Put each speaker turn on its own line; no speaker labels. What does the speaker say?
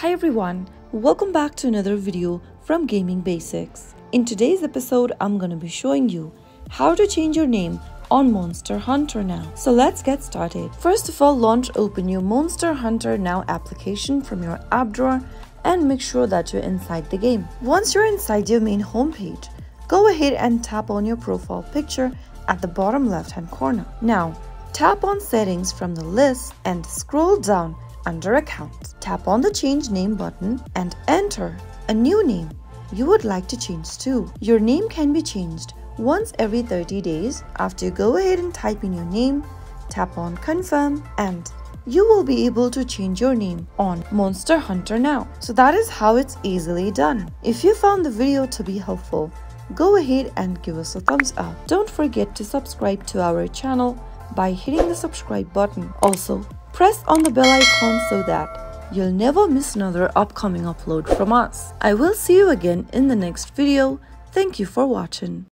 Hi everyone, welcome back to another video from Gaming Basics. In today's episode, I'm going to be showing you how to change your name on Monster Hunter Now. So let's get started. First of all, open your Monster Hunter Now application from your app drawer and make sure that you're inside the game. Once you're inside your main homepage, go ahead and tap on your profile picture at the bottom left hand corner. Now, tap on settings from the list and scroll down under accounts. Tap on the change name button and enter a new name you would like to change to. Your name can be changed once every 30 days. After you go ahead and type in your name, tap on confirm and you will be able to change your name on Monster Hunter Now. So that is how it's easily done. If you found the video to be helpful, go ahead and give us a thumbs up. Don't forget to subscribe to our channel by hitting the subscribe button. Also, press on the bell icon so that you'll never miss another upcoming upload from us. I will see you again in the next video. Thank you for watching.